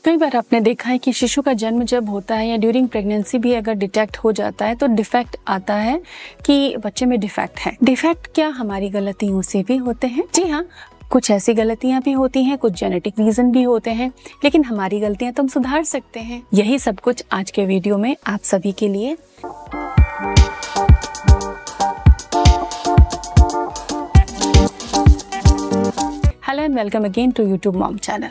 कई बार आपने देखा है कि शिशु का जन्म जब होता है या ड्यूरिंग प्रेगनेंसी भी अगर डिटेक्ट हो जाता है तो डिफेक्ट आता है कि बच्चे में डिफेक्ट है। डिफेक्ट क्या हमारी गलतियों से भी होते हैं? जी हाँ, कुछ ऐसी गलतियां भी होती हैं, कुछ जेनेटिक रीजन भी होते हैं, लेकिन हमारी गलतियां तो हम सुधार सकते हैं। यही सब कुछ आज के वीडियो में आप सभी के लिए। Hello and welcome again to YouTube mom channel.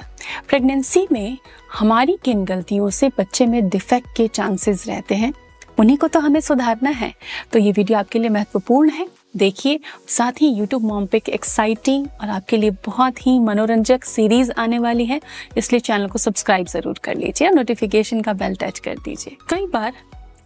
Pregnancy में हमारी किन गलतियों से बच्चे में डिफेक्ट के चांसेस रहते हैं, उन्हीं को तो हमें सुधारना है। तो ये वीडियो आपके लिए महत्वपूर्ण है, देखिए। साथ ही यूट्यूब मॉम पे एक एक्साइटिंग और आपके लिए बहुत ही मनोरंजक सीरीज आने वाली है, इसलिए चैनल को सब्सक्राइब जरूर कर लीजिए और नोटिफिकेशन का बेल टच कर दीजिए। कई बार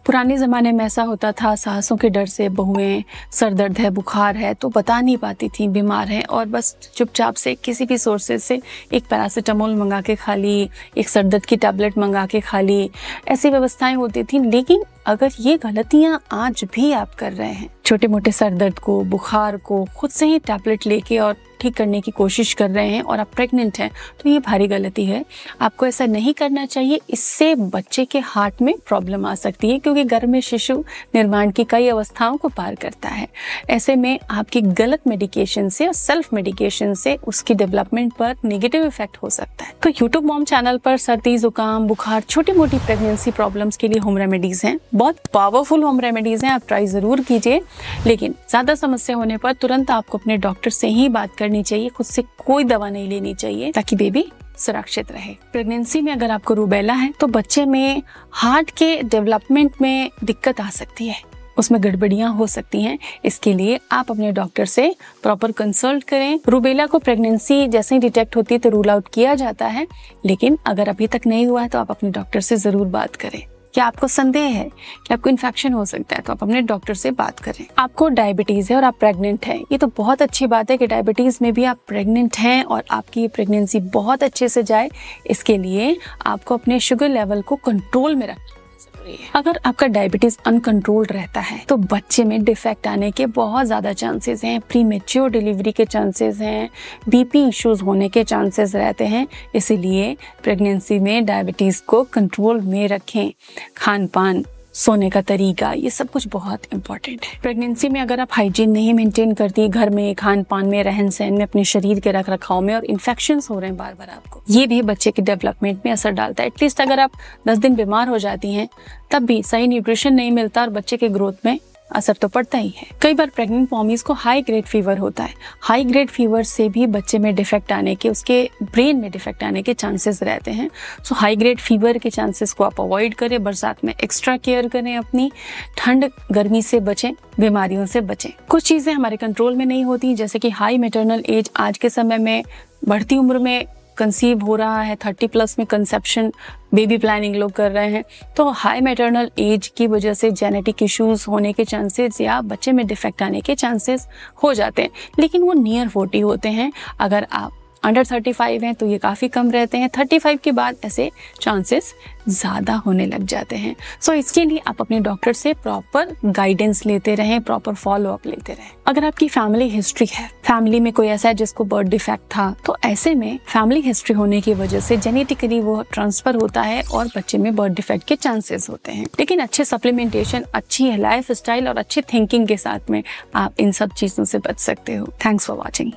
पुराने ज़माने में ऐसा होता था, सासों के डर से बहुएं सर दर्द है, बुखार है तो बता नहीं पाती थी बीमार है, और बस चुपचाप से किसी भी सोर्सेज से एक पैरासीटामोल मंगा के खा ली, एक सर दर्द की टैबलेट मंगा के खा ली, ऐसी व्यवस्थाएं होती थी। लेकिन अगर ये गलतियां आज भी आप कर रहे हैं, छोटे मोटे सर दर्द को, बुखार को खुद से ही टैबलेट लेके और ठीक करने की कोशिश कर रहे हैं और आप प्रेग्नेंट हैं, तो ये भारी गलती है। आपको ऐसा नहीं करना चाहिए। इससे बच्चे के हार्ट में प्रॉब्लम आ सकती है, क्योंकि गर्भ में शिशु निर्माण की कई अवस्थाओं को पार करता है। ऐसे में आपकी गलत मेडिकेशन से और सेल्फ मेडिकेशन से उसकी डेवलपमेंट पर नेगेटिव इफेक्ट हो सकता है। तो यूट्यूब मॉम चैनल पर सर्दी, जुकाम, बुखार, छोटी मोटी प्रेगनेंसी प्रॉब्लम्स के लिए होम रेमेडीज हैं, बहुत पावरफुल होम रेमेडीज हैं, आप ट्राई जरूर कीजिए। लेकिन ज्यादा समस्या होने पर तुरंत आपको अपने डॉक्टर से ही बात करनी चाहिए, खुद से कोई दवा नहीं लेनी चाहिए, ताकि बेबी सुरक्षित रहे। प्रेगनेंसी में अगर आपको रूबेला है तो बच्चे में हार्ट के डेवलपमेंट में दिक्कत आ सकती है, उसमें गड़बड़ियां हो सकती हैं। इसके लिए आप अपने डॉक्टर से प्रॉपर कंसल्ट करें। रूबेला को प्रेगनेंसी जैसे ही डिटेक्ट होती है तो रूल आउट किया जाता है, लेकिन अगर अभी तक नहीं हुआ है तो आप अपने डॉक्टर से जरूर बात करें। क्या आपको संदेह है कि आपको इन्फेक्शन हो सकता है, तो आप अपने डॉक्टर से बात करें। आपको डायबिटीज है और आप प्रेग्नेंट हैं, ये तो बहुत अच्छी बात है कि डायबिटीज में भी आप प्रेग्नेंट हैं और आपकी ये प्रेगनेंसी बहुत अच्छे से जाए। इसके लिए आपको अपने शुगर लेवल को कंट्रोल में रखना जरूरी है। अगर आपका डायबिटीज अनकंट्रोल्ड रहता है तो बच्चे में डिफेक्ट आने के बहुत ज्यादा चांसेस हैं, प्रीमेच्योर डिलीवरी के चांसेस हैं, बीपी इश्यूज होने के चांसेस रहते हैं। इसीलिए प्रेगनेंसी में डायबिटीज को कंट्रोल में रखें। खान पान, सोने का तरीका, ये सब कुछ बहुत इंपॉर्टेंट है। प्रेगनेंसी में अगर आप हाइजीन नहीं मेंटेन करती, घर में, खान पान में, रहन सहन में, अपने शरीर के रख रखाव में, और इन्फेक्शंस हो रहे हैं बार बार आपको, ये भी बच्चे के डेवलपमेंट में असर डालता है। एटलीस्ट अगर आप 10 दिन बीमार हो जाती हैं तब भी सही न्यूट्रिशन नहीं मिलता और बच्चे के ग्रोथ में असर तो पड़ता ही है। कई बार प्रेग्नेंट मॉमीज को हाई ग्रेड फीवर होता है। हाई ग्रेड फीवर से भी बच्चे में डिफेक्ट आने के, उसके ब्रेन में डिफेक्ट आने के चांसेस रहते हैं। सो हाई ग्रेड फीवर के चांसेस को आप अवॉइड करें। बरसात में एक्स्ट्रा केयर करें, अपनी ठंड गर्मी से बचें, बीमारियों से बचें। कुछ चीजें हमारे कंट्रोल में नहीं होती, जैसे कि हाई मैटरनल एज। आज के समय में बढ़ती उम्र में कंसीव हो रहा है, 30+ में कंसेप्शन, बेबी प्लानिंग लोग कर रहे हैं, तो हाई मैटरनल एज की वजह से जेनेटिक इश्यूज होने के चांसेस या बच्चे में डिफेक्ट आने के चांसेस हो जाते हैं, लेकिन वो नियर 40 होते हैं। अगर आप अंडर 35 हैं तो ये काफ़ी कम रहते हैं। 35 के बाद ऐसे चांसेस ज़्यादा होने लग जाते हैं। सो इसके लिए आप अपने डॉक्टर से प्रॉपर गाइडेंस लेते रहें, प्रॉपर फॉलोअप लेते रहें। अगर आपकी फैमिली हिस्ट्री है, फैमिली में कोई ऐसा है जिसको बर्थ डिफेक्ट था, तो ऐसे में फैमिली हिस्ट्री होने की वजह से जेनेटिकली वो ट्रांसफर होता है और बच्चे में बर्थ डिफेक्ट के चांसेस होते हैं। लेकिन अच्छे सप्लीमेंटेशन, अच्छी लाइफ स्टाइल और अच्छी थिंकिंग के साथ में आप इन सब चीज़ों से बच सकते हो। Thanks for watching.